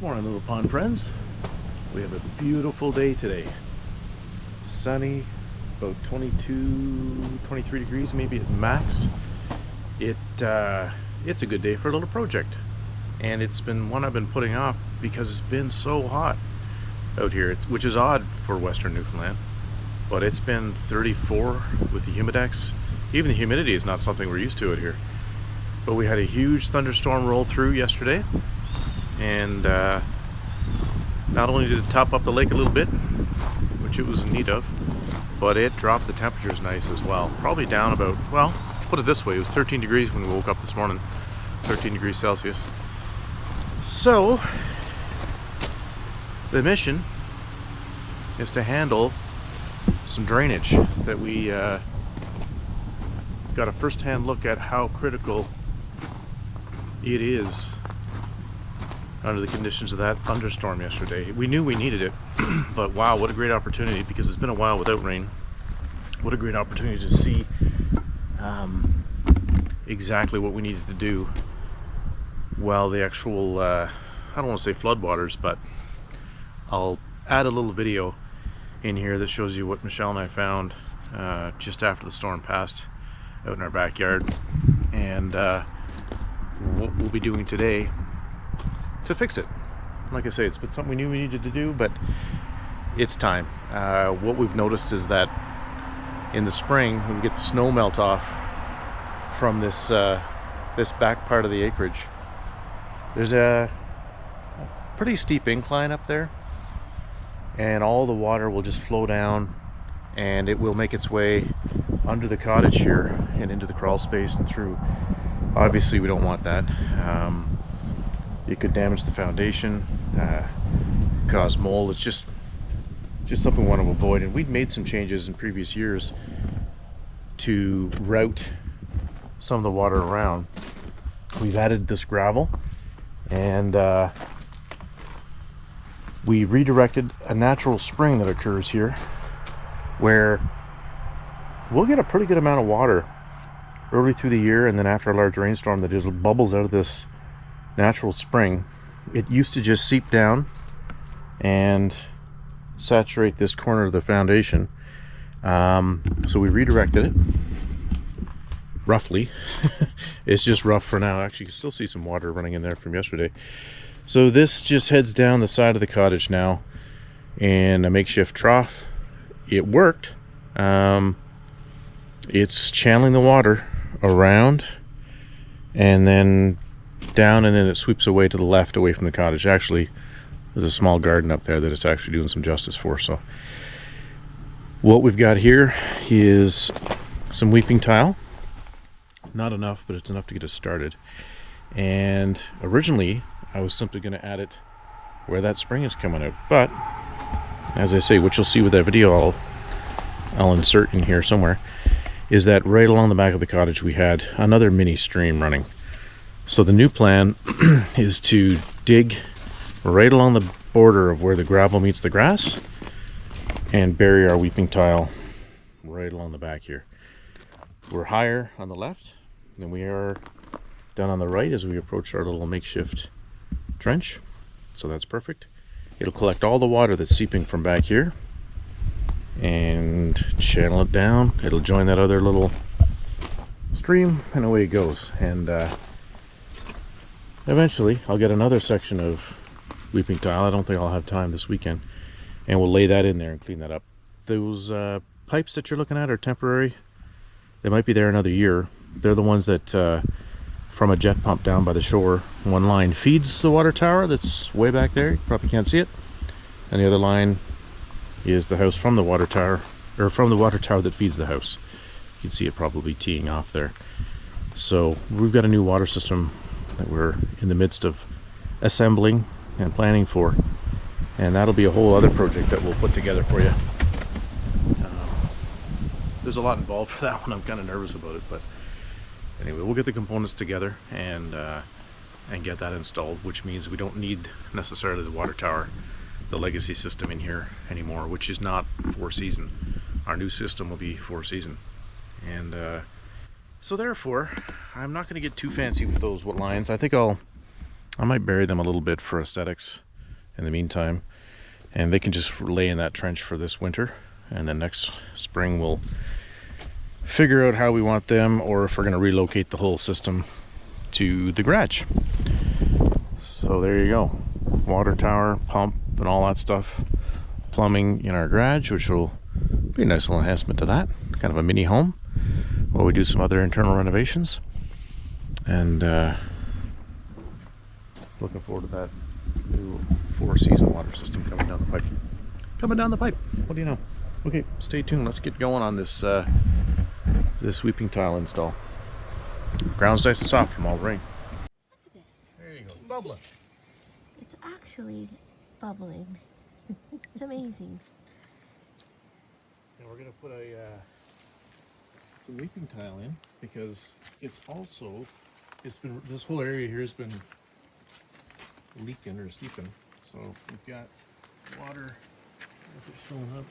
Morning, little pond friends. We have a beautiful day today. Sunny, about 22, 23 degrees maybe at max. It's a good day for a little project. And it's been one I've been putting off because it's been so hot out here, which is odd for Western Newfoundland. But it's been 34 with the humidex. Even the humidity is not something we're used to out here. But we had a huge thunderstorm roll through yesterday. And not only did it top up the lake a little bit, which it was in need of, but it dropped the temperatures nice as well. Probably down about, well, put it this way, it was 13 degrees when we woke up this morning, 13 degrees Celsius. So, the mission is to handle some drainage that we got a first-hand look at how critical it is under the conditions of that thunderstorm yesterday. We knew we needed it, but wow, what a great opportunity, because it's been a while without rain. What a great opportunity to see exactly what we needed to do while the actual, I don't want to say floodwaters, but I'll add a little video in here that shows you what Michelle and I found just after the storm passed out in our backyard, and what we'll be doing today to fix it. Like I say, it's been something we knew we needed to do, but it's time. What we've noticed is that in the spring, when we get the snow melt off from this this back part of the acreage, there's a pretty steep incline up there, and all the water will just flow down, and it will make its way under the cottage here and into the crawl space and through. Obviously, we don't want that. It could damage the foundation, cause mold. It's just something we want to avoid. And we'd made some changes in previous years to route some of the water around. We've added this gravel, and we redirected a natural spring that occurs here, where we'll get a pretty good amount of water early through the year, and then after a large rainstorm that just bubbles out of this natural spring. It used to just seep down and saturate this corner of the foundation, so we redirected it roughly. It's just rough for now. Actually, you can still see some water running in there from yesterday. So this just heads down the side of the cottage now in a makeshift trough. It worked. It's channeling the water around and then down, and then it sweeps away to the left, away from the cottage. Actually, there's a small garden up there that it's actually doing some justice for. So what we've got here is some weeping tile. Not enough, but it's enough to get us started. And originally I was simply going to add it where that spring is coming out, but as I say, which you'll see with that video I'll insert in here somewhere, is that right along the back of the cottage we had another mini stream running. So the new plan is to dig right along the border of where the gravel meets the grass and bury our weeping tile right along the back here. We're higher on the left than we are down on the right as we approach our little makeshift trench, so that's perfect. It'll collect all the water that's seeping from back here and channel it down. It'll join that other little stream, and away it goes. And eventually I'll get another section of weeping tile. I don't think I'll have time this weekend, and we'll lay that in there and clean that up. Those pipes that you're looking at are temporary. They might be there another year. They're the ones that from a jet pump down by the shore, one line feeds the water tower that's way back there. You probably can't see it, and the other line is the house from the water tower, or from the water tower that feeds the house. You can see it probably teeing off there. So we've got a new water system that we're in the midst of assembling and planning for, and that'll be a whole other project that we'll put together for you. There's a lot involved for that one. I'm kind of nervous about it, but anyway, we'll get the components together and get that installed, which means we don't need necessarily the water tower, the legacy system in here anymore, which is not 4-season. Our new system will be 4-season, and so therefore I'm not going to get too fancy with those lines. I think I might bury them a little bit for aesthetics, in the meantime, and they can just lay in that trench for this winter, and then next spring we'll figure out how we want them, or if we're going to relocate the whole system to the garage. So there you go, water tower, pump, and all that stuff, plumbing in our garage, which will be a nice little enhancement to that, kind of a mini home while we do some other internal renovations. And looking forward to that new 4-season water system coming down the pipe. What do you know? Okay, stay tuned. Let's get going on this this sweeping tile install. Ground's nice and soft from all the rain. Look at this. There you go, bubbling. It's actually bubbling. It's amazing. And we're gonna put some weeping tile in, because it's been, this whole area here has been leaking or seeping. So we've got water, if it's showing up.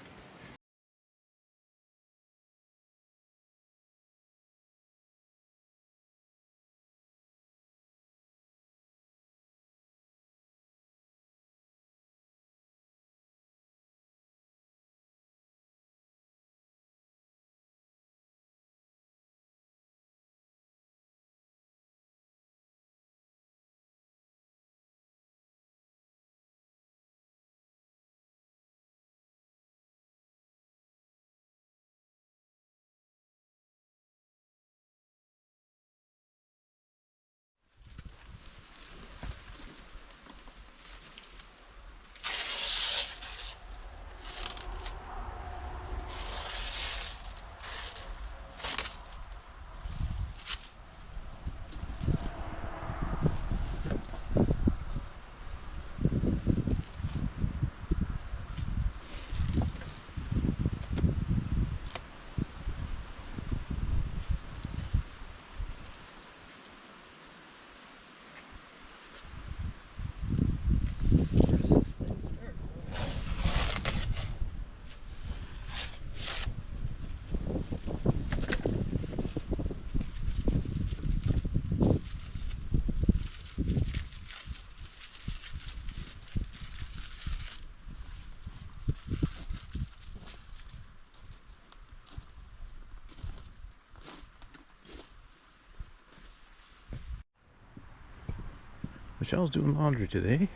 Michelle's doing laundry today,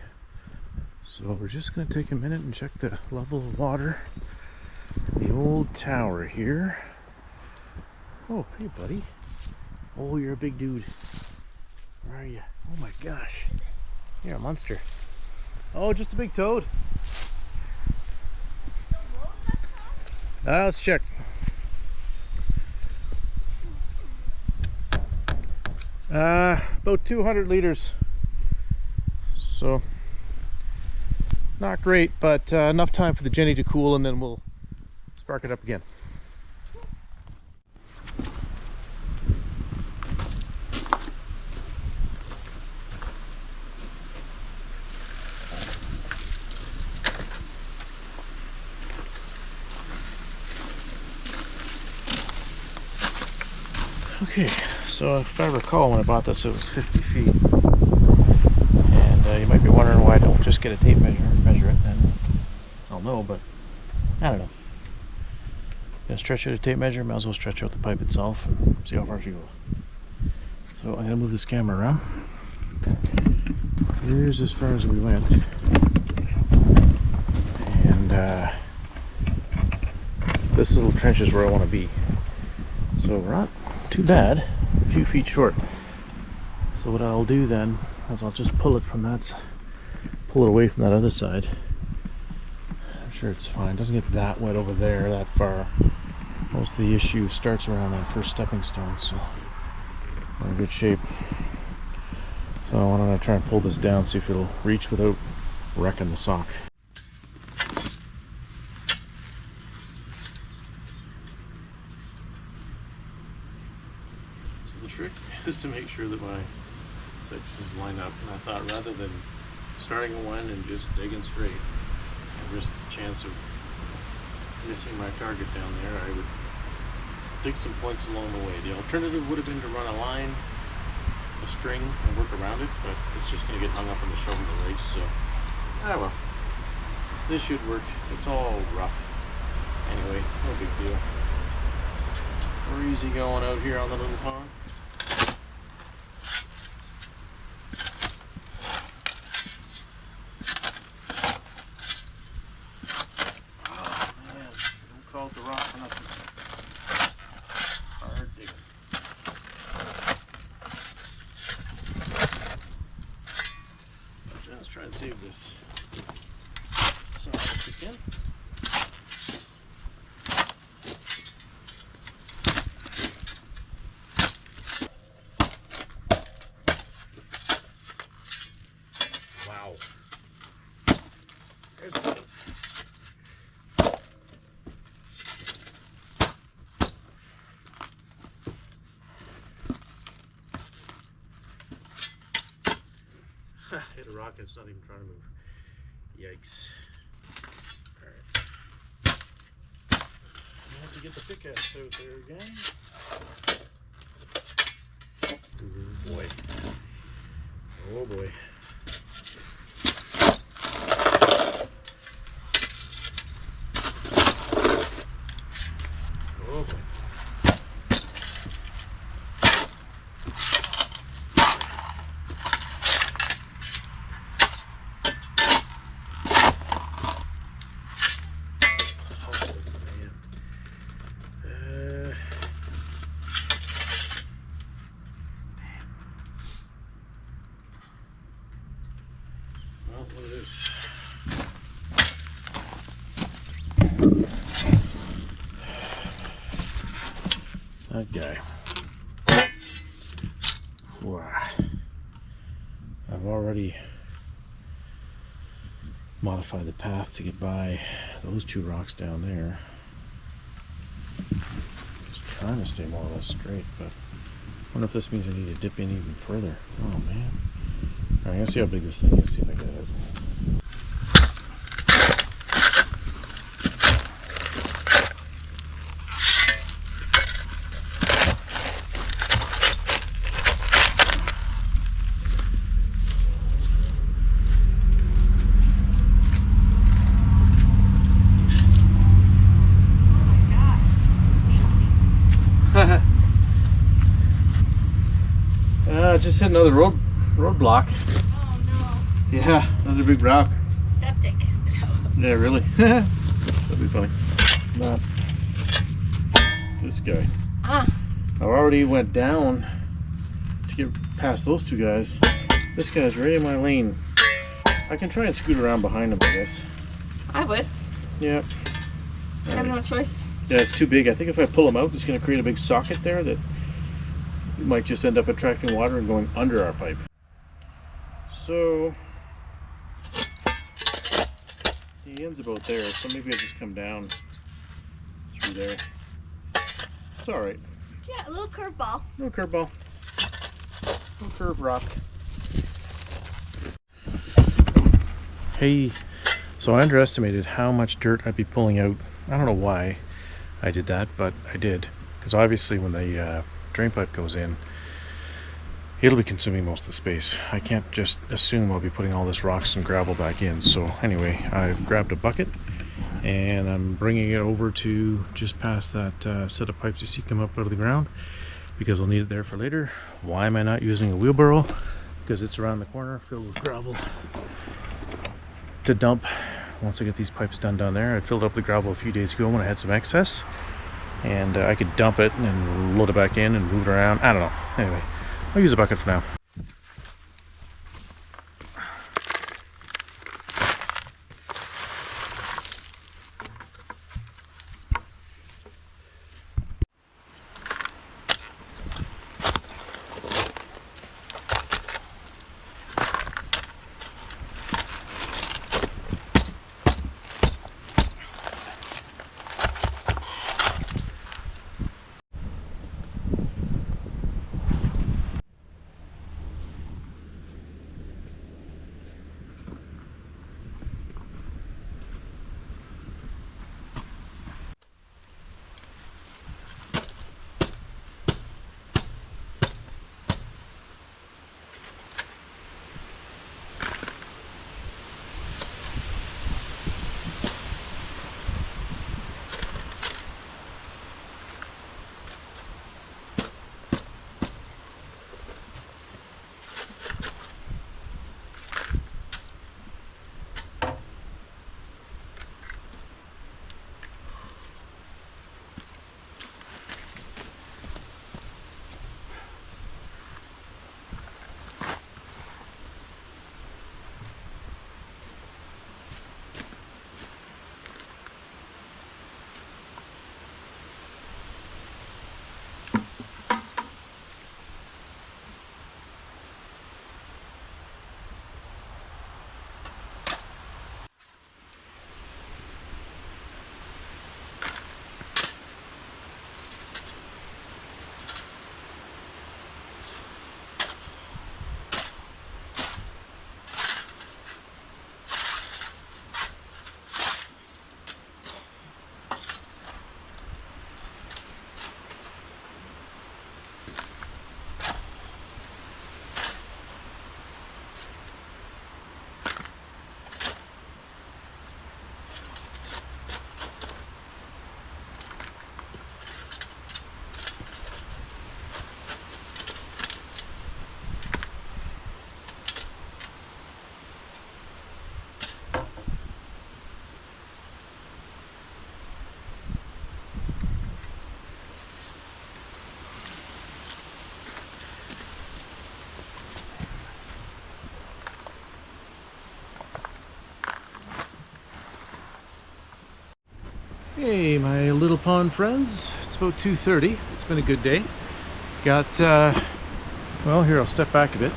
so we're just going to take a minute and check the level of water in the old tower here. Oh, hey buddy. Oh, you're a big dude. Where are you? Oh my gosh. You're a monster. Oh, just a big toad. Let's check. About 200 liters. So, not great, but enough time for the Jenny to cool, and then we'll spark it up again. Okay, so if I recall, when I bought this, it was 50 feet. And you might be wondering why I don't just get a tape measure and measure it, and I'll know, but I don't know. Gonna stretch out a tape measure, might as well stretch out the pipe itself and see how far she goes. So I'm gonna move this camera around. Here's as far as we went. And this little trench is where I want to be. So we're not too bad, a few feet short. So what I'll do then is I'll just pull it from that, pull it away from that other side. I'm sure it's fine. It doesn't get that wet over there that far. Most of the issue starts around that first stepping stone, so we're in good shape. So I'm going to try and pull this down, see if it'll reach without wrecking the sock. So the trick is to make sure that my sections line up, and I thought rather than starting at one and just digging straight and risk the chance of missing my target down there, I would dig some points along the way. The alternative would have been to run a line, a string, and work around it, but it's just going to get hung up on the shoulder blades, so Ah well, this should work. It's all rough. Anyway, no big deal. We're easy going out here on the little pond. Oh man, don't call it the rock for nothing. Hard digging. Let's try and save this side if we can. Wow. There's the hit a rock and it's not even trying to move. Yikes. Alright. I have to get the pickaxe out there again. Oh boy. Oh boy. Oh boy. Well, look at this. That guy. Wow. I've already modified the path to get by those two rocks down there. Just trying to stay more or less straight, but I wonder if this means I need to dip in even further. Oh man. Alright, let's see how big this thing is, see if I get it. Just hit another roadblock. Oh no. Yeah, another big rock. Septic. Yeah, really? That'd be funny. Not this guy. Ah. I already went down to get past those two guys. This guy's right in my lane. I can try and scoot around behind him, I guess. I would. Yep. I have no choice. Yeah, it's too big. I think if I pull him out, it's going to create a big socket there that might just end up attracting water and going under our pipe. So the end's about there, so maybe I just come down through there. It's all right. Yeah, a little curveball. No curveball. No curve rock. Hey, so I underestimated how much dirt I'd be pulling out. I don't know why I did that, but I did. Because obviously when the drain pipe goes in, it'll be consuming most of the space. I can't just assume I'll be putting all this rocks and gravel back in. So anyway, I've grabbed a bucket and I'm bringing it over to just past that set of pipes you see come up out of the ground, because I'll need it there for later. Why am I not using a wheelbarrow? Because it's around the corner filled with gravel to dump once I get these pipes done down there. I filled up the gravel a few days ago when I had some excess, and I could dump it and load it back in and move it around. I don't know. Anyway, I'll use a bucket for now. Hey, my little pond friends. It's about 2:30. It's been a good day. Got, well, here, I'll step back a bit.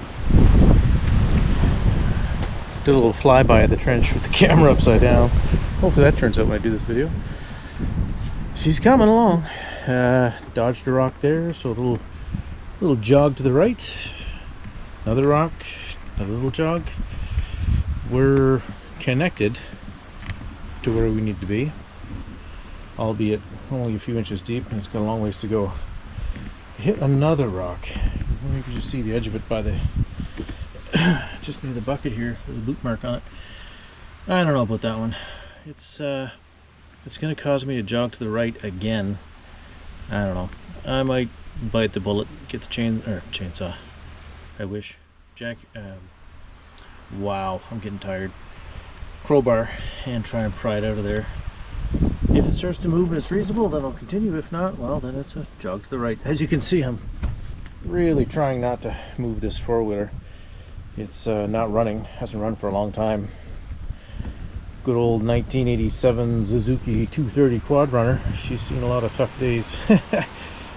Did a little flyby of the trench with the camera upside down. Hopefully that turns out when I do this video. She's coming along. Dodged a rock there, so a little jog to the right. Another rock, another little jog. We're connected to where we need to be, albeit only a few inches deep, and it's got a long ways to go. Hit another rock. Maybe you can just see the edge of it by the just near the bucket here, with a boot mark on it. I don't know about that one. It's going to cause me to jog to the right again. I don't know. I might bite the bullet, get the chainsaw. I wish. Wow, I'm getting tired. Crowbar and try and pry it out of there. If it starts to move and it's reasonable, then I'll continue. If not, well, then it's a jog to the right. As you can see, I'm really trying not to move this four-wheeler. It's not running, hasn't run for a long time. Good old 1987 Suzuki 230 quad runner. She's seen a lot of tough days.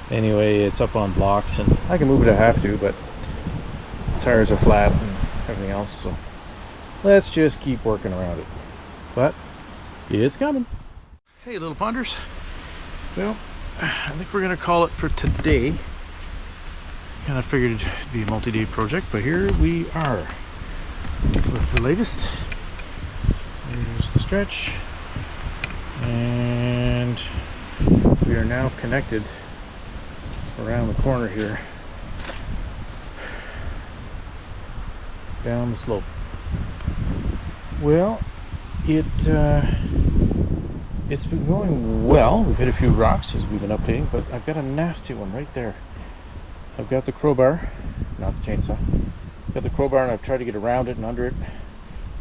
Anyway, it's up on blocks and I can move it if I have to, but tires are flat and everything else, so let's just keep working around it. But it's coming. Hey, little ponders. Well, I think we're gonna call it for today. Kind of figured it'd be a multi-day project, but here we are with the latest. There's the stretch, and we are now connected around the corner here, down the slope. Well, it's been going well. We've hit a few rocks as we've been updating, but I've got a nasty one right there. I've got the crowbar, not the chainsaw. I've got the crowbar and I've tried to get around it and under it.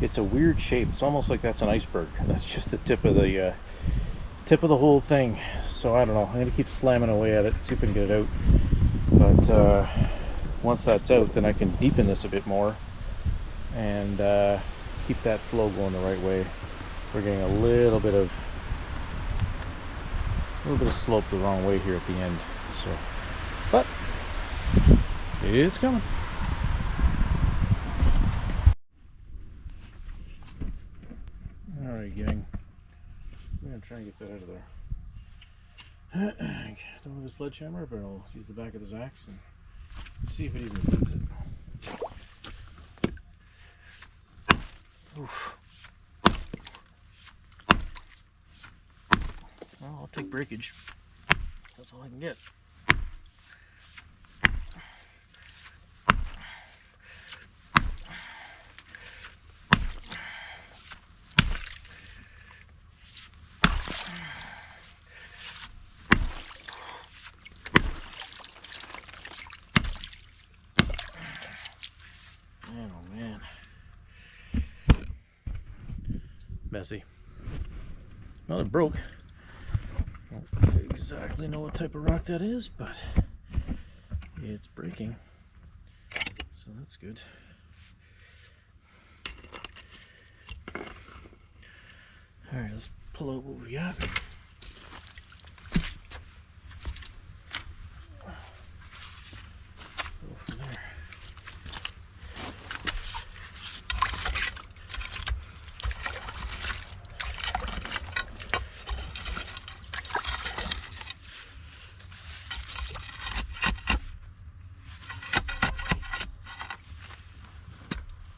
It's a weird shape. It's almost like that's an iceberg, and that's just the tip of the whole thing. So I don't know. I'm gonna keep slamming away at it, see if I can get it out. But once that's out, then I can deepen this a bit more and keep that flow going the right way. We're getting a little bit of slope the wrong way here at the end. So, but it's coming. Alright, gang. I'm going to try and get that out of there. I don't have a sledgehammer, but I'll use the back of this axe and see if it even moves it. Oof. Well, I'll take breakage. That's all I can get. Man, oh man. Messy. Well, it broke. I don't exactly know what type of rock that is, but it's breaking. So that's good. Alright, let's pull out what we got. Go from there.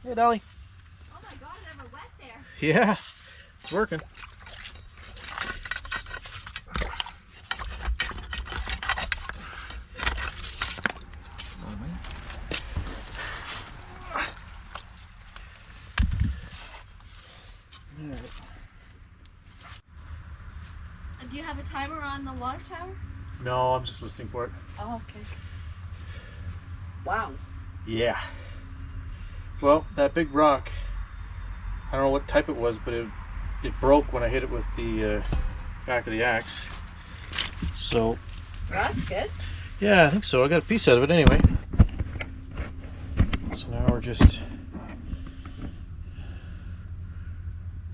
Hey, Dolly. Oh my god, I never wet there. Yeah, it's working. Do you have a timer on the water tower? No, I'm just listening for it. Oh, okay. Wow. Yeah. Well, that big rock, I don't know what type it was, but it broke when I hit it with the back of the axe. So That's good. yeah, I think so. I got a piece out of it anyway. So now we're just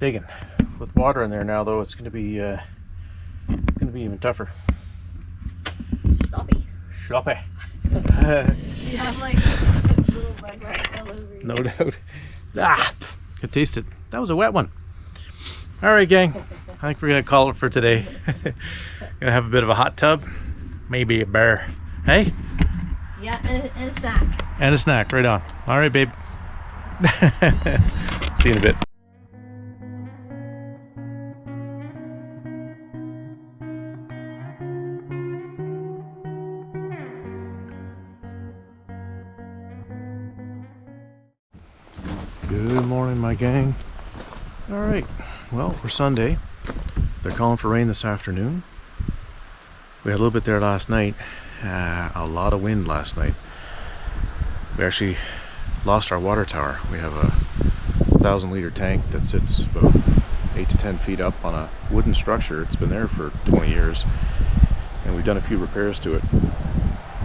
digging. With water in there now, though, it's going to be be even tougher. Sloppy. Sloppy. Yeah, I'm like little red rats all over you. No doubt. Ah, could taste it. That was a wet one. All right, gang. I think we're gonna call it for today. Gonna have a bit of a hot tub, maybe a bear. Hey? Yeah, and a snack. And a snack, right on. All right, babe. See you in a bit. Good morning, my gang. All right, well, we're Sunday. They're calling for rain this afternoon. We had a little bit there last night. A lot of wind last night. We actually lost our water tower. We have a 1,000-liter tank that sits about 8 to 10 feet up on a wooden structure. It's been there for 20 years, and we've done a few repairs to it.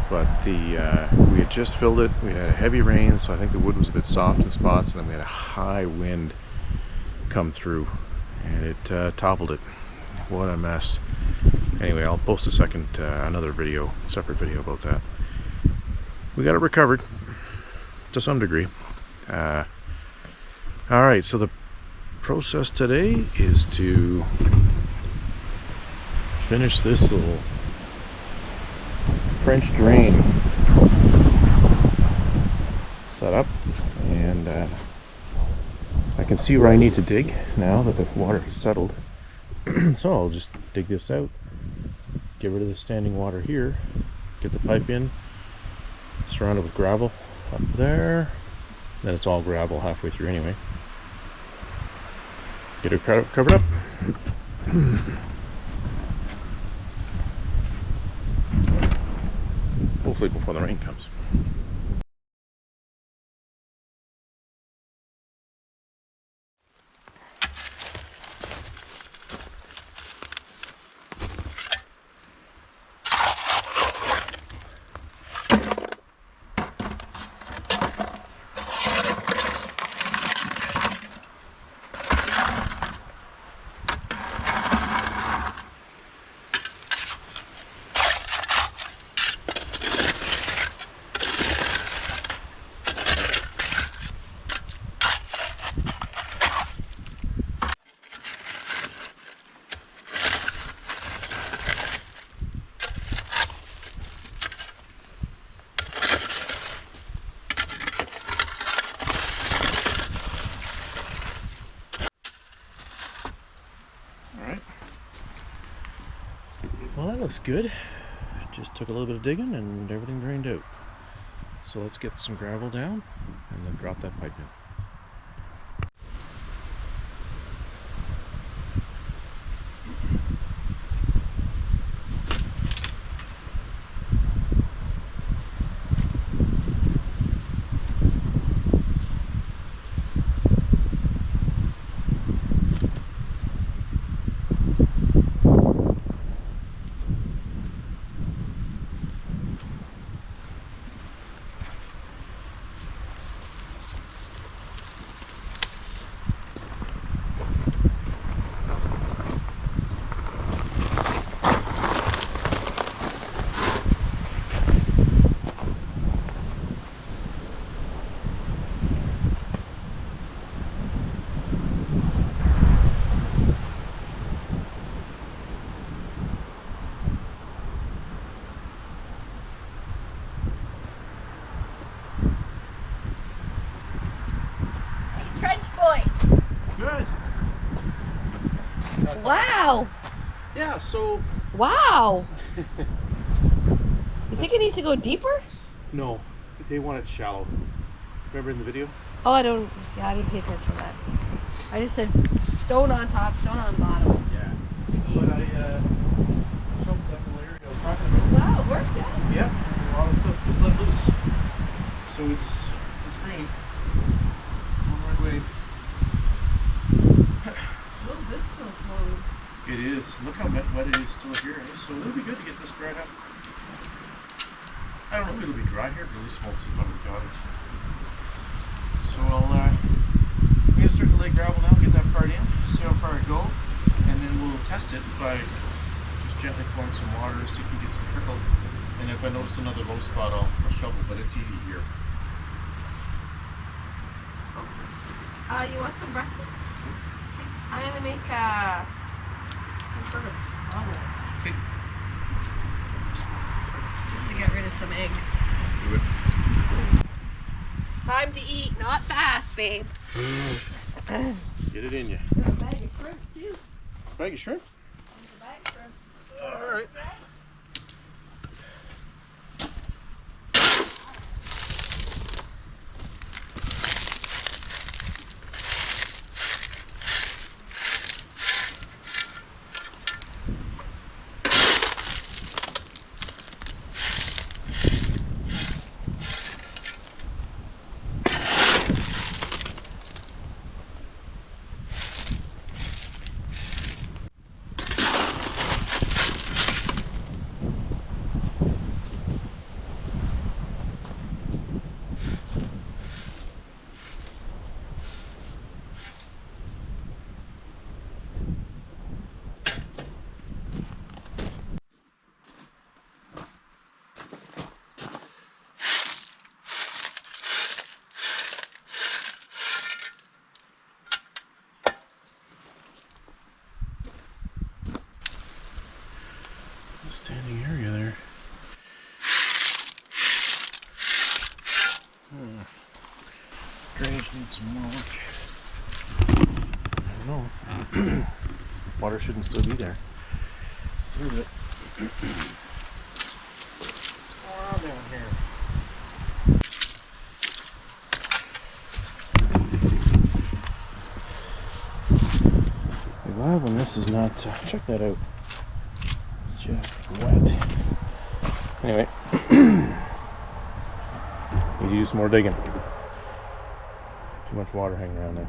But we had just filled it. We had a heavy rain, so I think the wood was a bit soft in spots, and then we had a high wind come through, and it toppled it. What a mess. Anyway, I'll post another video, separate video about that. We got it recovered to some degree. All right, so the process today is to finish this little French drain set up, and I can see where I need to dig now that the water has settled. So I'll just dig this out, get rid of the standing water here, get the pipe in, surrounded with gravel up there. Then it's all gravel halfway through anyway. Get it covered up. Hopefully before the rain comes. Well, that looks good. Just took a little bit of digging and everything drained out. So let's get some gravel down and then drop that pipe in. Good. Wow. Yeah, so... Wow. You think it needs to go deeper? No, they want it shallow. Remember in the video? Oh, I didn't pay attention to that. I just said stone on top, stone on bottom. Yeah. But I jumped that little area I was talking about. Wow, it worked out. Yeah, a lot of stuff just let loose. So it's green. On the right way. Oh, this is still cold. It is. Look how wet it is still here. So it'll be good to get this dried up. I don't know if it'll be dry here, but at least it won't seep under the cottage. So I'm going to start to lay gravel now, get that part in, see how far it goes, and then we'll test it by just gently pouring some water, see if we get some trickle. And if I notice another low spot, I'll shovel, but it's easy here. You want some breakfast? I'm gonna make some sort of omelet. Okay. Just to get rid of some eggs. Do it. It's time to eat, not fast, babe. Get it in you. There's a bag of shrimp too. Bag of shrimp? There's a bag of shrimp. All right. Standing area there. Drainage needs some more work. I don't know. Water shouldn't still be there. Where is it? What's going on down here? Be glad when this is not. Check that out. It's just wet. Anyway, need to do some more digging. Too much water hanging around there.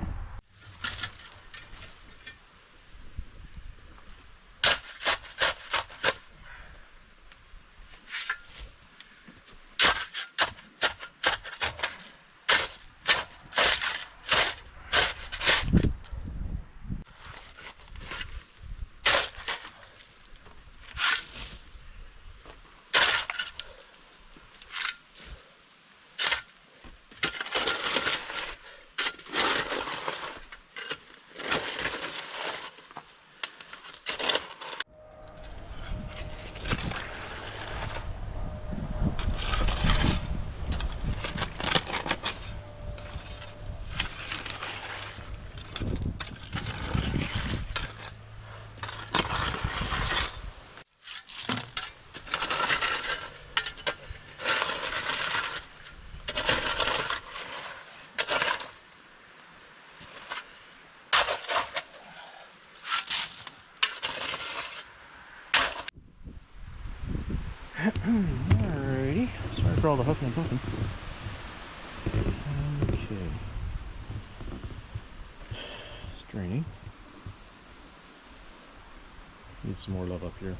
Alrighty. Sorry for all the huffing and puffing. Okay. It's draining. Need some more love up here.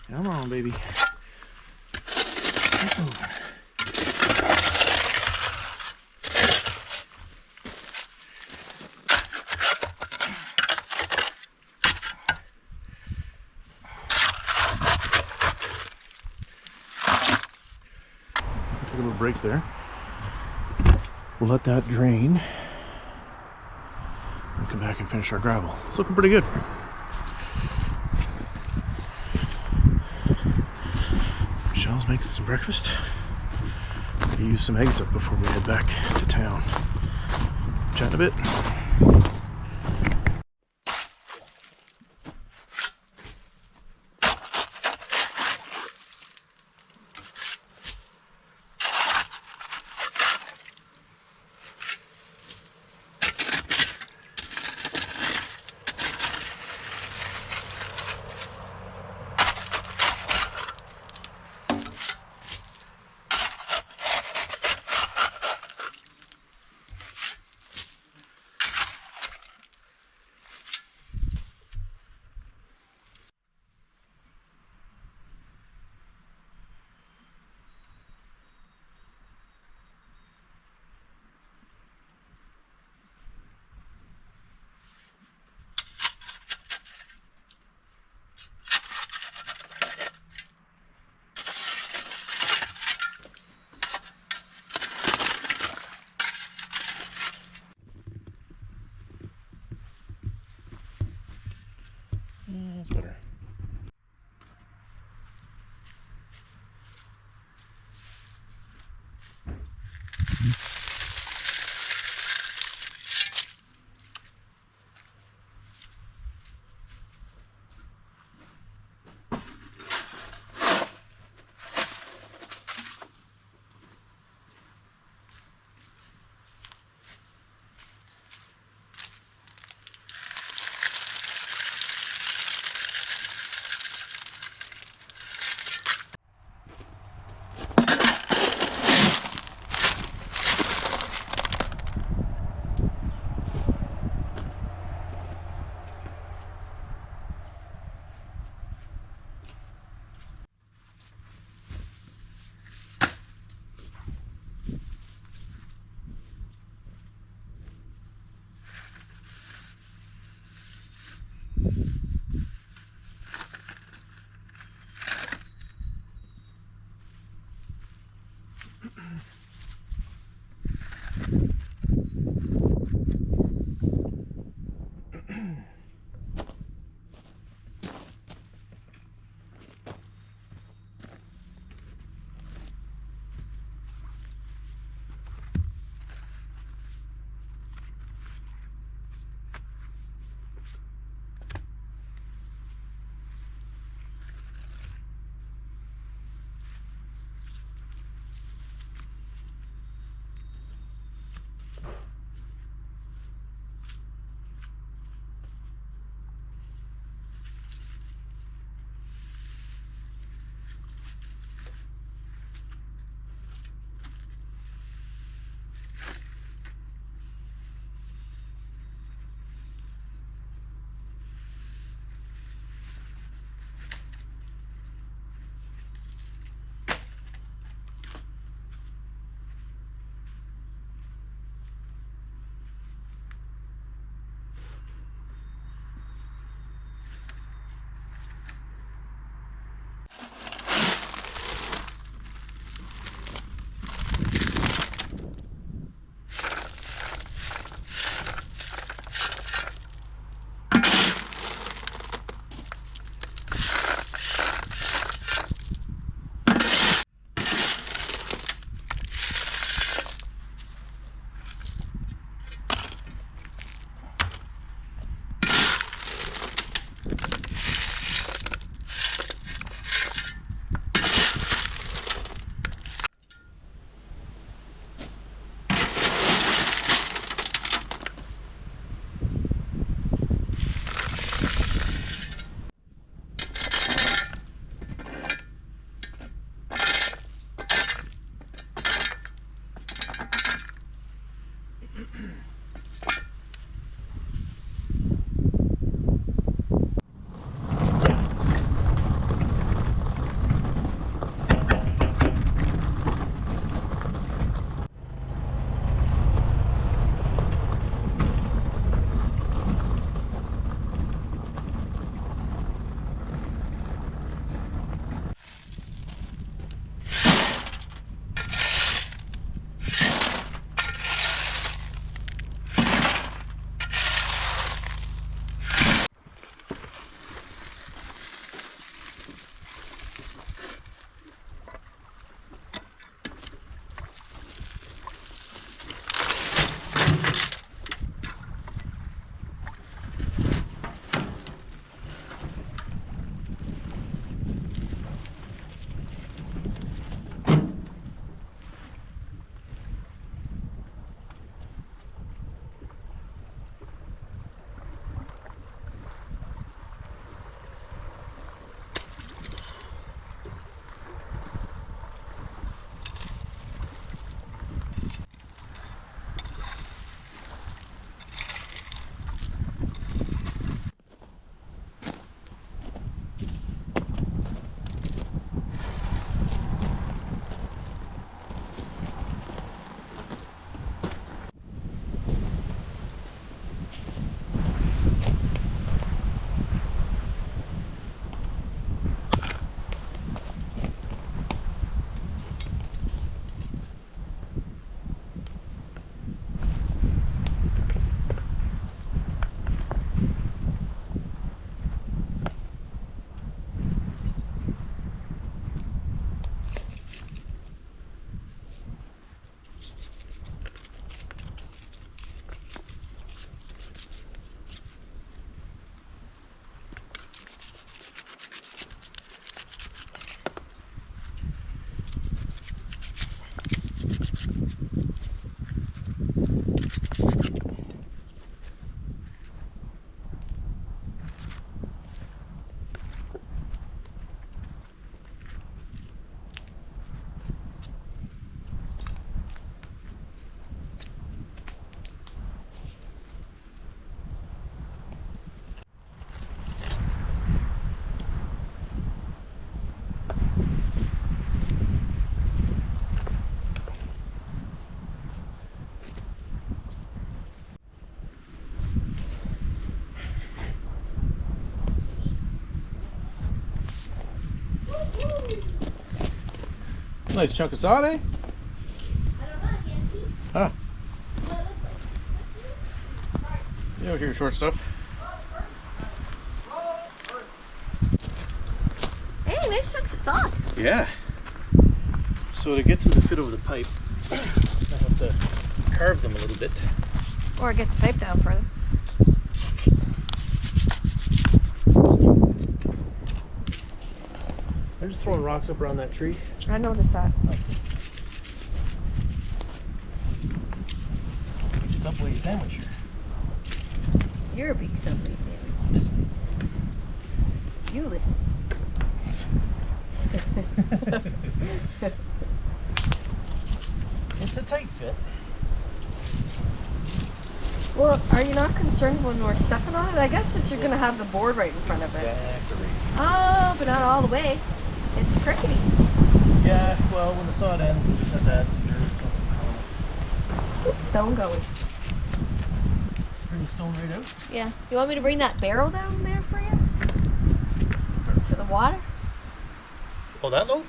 Come on, baby. Keep moving. Take a little break there. We'll let that drain. We'll come back and finish our gravel. It's looking pretty good. Michelle's making some breakfast. We'll use some eggs up before we head back to town. Chat a bit. Nice chunk of sod, eh? I don't know, I can't see. Huh. What it looks like. You out here, short stuff. Hey, nice chunks of sod. Yeah. So to get them to fit over the pipe, I have to carve them a little bit. Or get the pipe down further. They're just throwing rocks up around that tree. I noticed that. Big Subway sandwich here. You're a big Subway fan. Listen. You listen. It's a tight fit. Well, are you not concerned when we're stepping on it? I guess that you're going to have the board right in front of it. Exactly. Oh, but not all the way. It's crickety. Yeah, well, when the sod ends, we'll just have to add some dirt. Oops, stone going. Bring the stone right out. Yeah. You want me to bring that barrel down there for you? To the water? Oh, that low?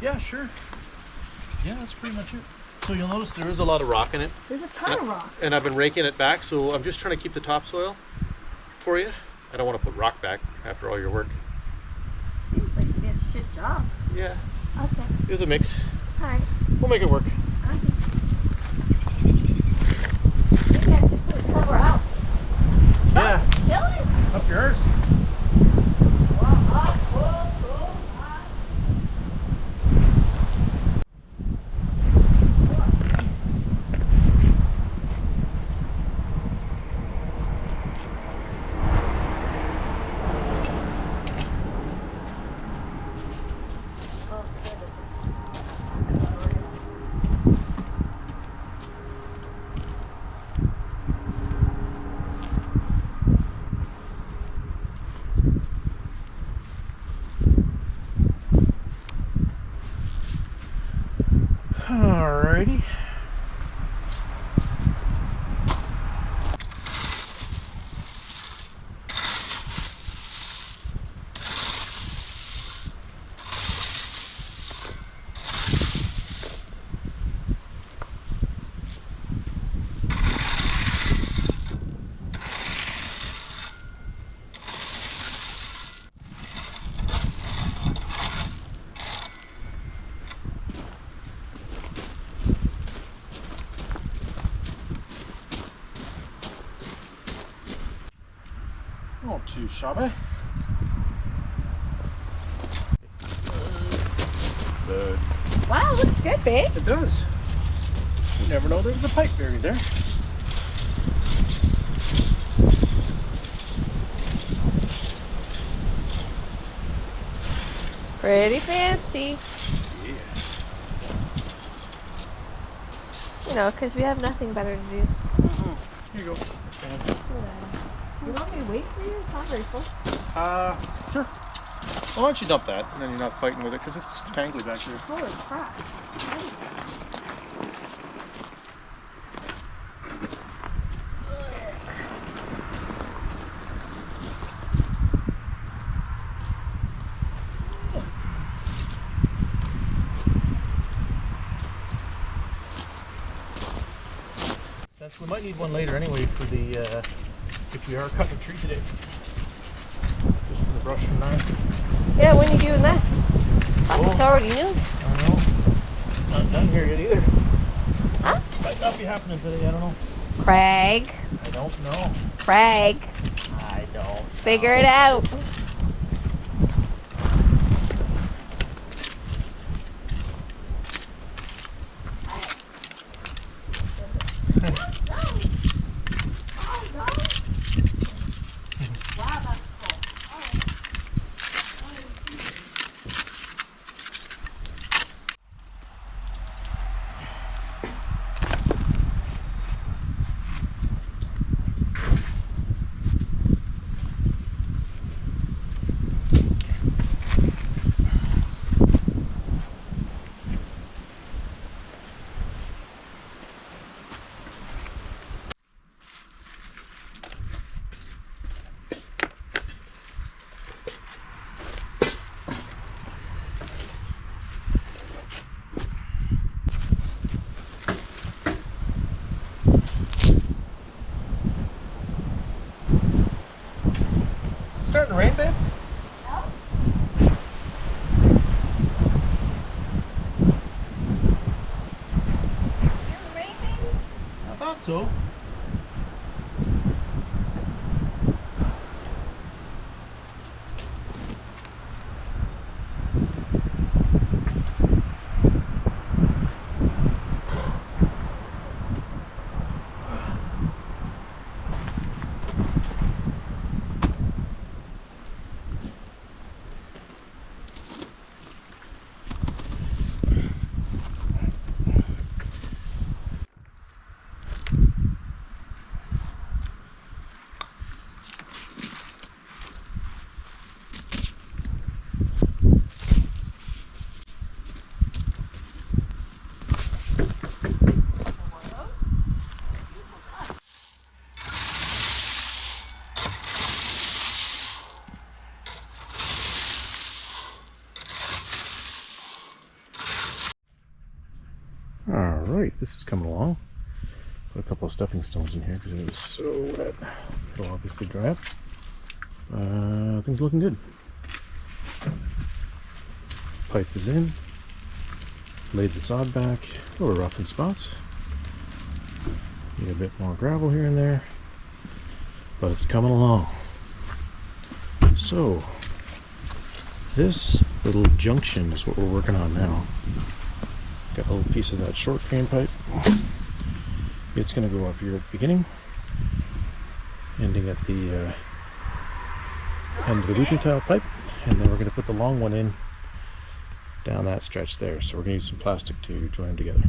Yeah, sure. Yeah, that's pretty much it. So you'll notice there is a lot of rock in it. There's a ton of rock. And I've been raking it back, so I'm just trying to keep the topsoil for you. I don't want to put rock back after all your work. Seems like you did a shit job. Yeah, Okay. it was a mix. Alright. We'll make it work. Okay. Maybe I should put it somewhere else. Yeah, Killing it. up yours. Alrighty. Not too shabby. Good. Wow, looks good, babe. It does. You never know there's a pipe buried there. Pretty fancy. Yeah. You know, because we have nothing better to do. Here you go. You want me to wait for you? It's not very full. Sure. Well, why don't you dump that, and then you're not fighting with it, because it's tangly back here. Holy crap. Since we might need one later anyway for the, if we are cutting a tree today. Just for the brush from now. Yeah, when are you doing that? Oh. It's already noon. I don't know. Not done here yet either. Huh? Might not be happening today, I don't know. Craig. I don't know. Craig. I don't Figure it out. thought so. Alright, this is coming along. Put a couple of stepping stones in here because it was so wet. It'll obviously dry up. Things are looking good. Pipe is in. Laid the sod back. A little rough in spots. Need a bit more gravel here and there. But it's coming along. So, this little junction is what we're working on now. Got a little piece of that short drain pipe. It's going to go up here at the beginning, ending at the end of the roofing tile pipe, and then we're going to put the long one in down that stretch there. So we're going to use some plastic to join them together.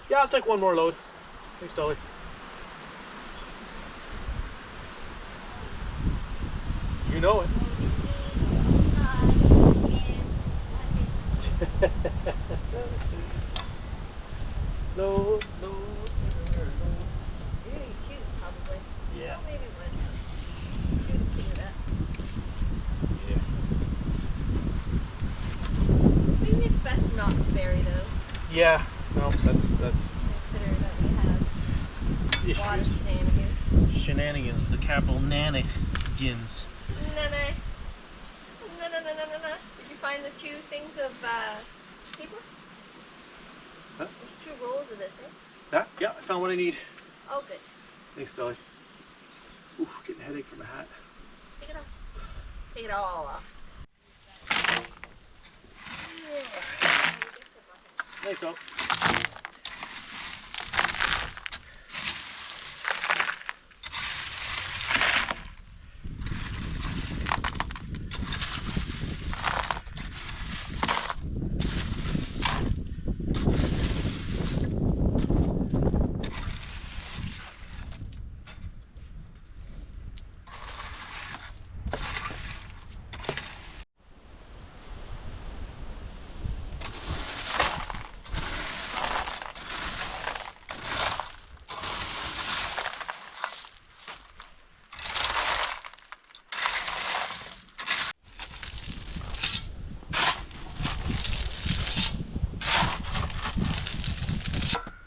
Yeah, I'll take one more load. Thanks, Dolly. You know it. Load, load, load. Really cute, probably. Yeah. Maybe one. Cute to do that. Yeah. Maybe it's best not to bury those. Yeah. No, that's Consider that we have water issues. shenanigans. Shenanigans, the capital nanny-gins. Nana. Did you find the two things of paper? Huh? There's 2 rolls of this, eh? That? Yeah, I found what I need. Oh, good. Thanks, Dolly. Oof, getting a headache from the hat. Take it off. Take it all off. Thanks, Dolly.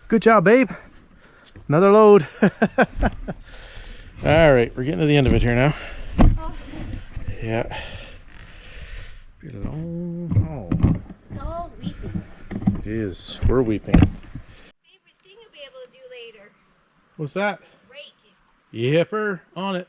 Good job, babe. Another load. All right, we're getting to the end of it here now. Oh, Yeah. Be a long haul. it's all weeping. It is. We're weeping. Favorite thing you'll be able to do later. What's that? Rake. Yipper. On it.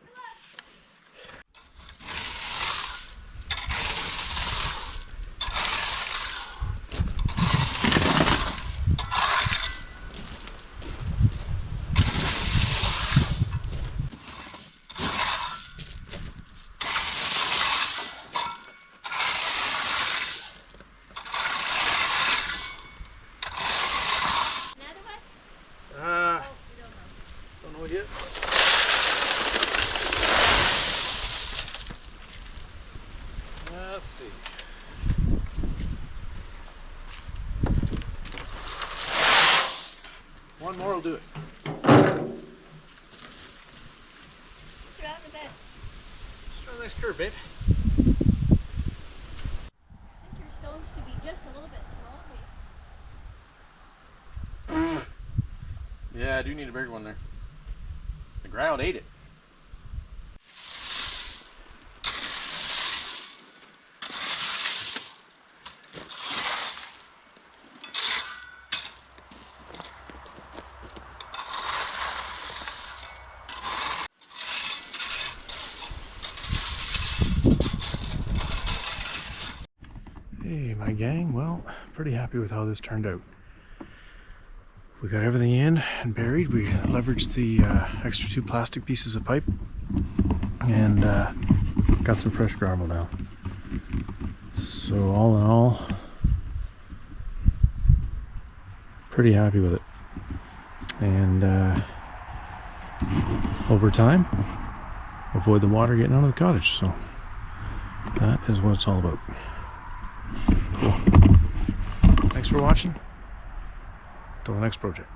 Another one? Ah, Oh, you don't know. don't know it yet. Let's see. One more will do it. Just around the bed. Just a nice curve, babe. I think your stones could be just a little bit small. Yeah, I do need a bigger one there. The ground ate it. Hey, my gang. Well, pretty happy with how this turned out. We got everything in and buried. We leveraged the extra 2 plastic pieces of pipe and got some fresh gravel now. So all in all, pretty happy with it. And over time, avoid the water getting out of the cottage. So that is what it's all about. Cool. Thanks for watching. Till the next project.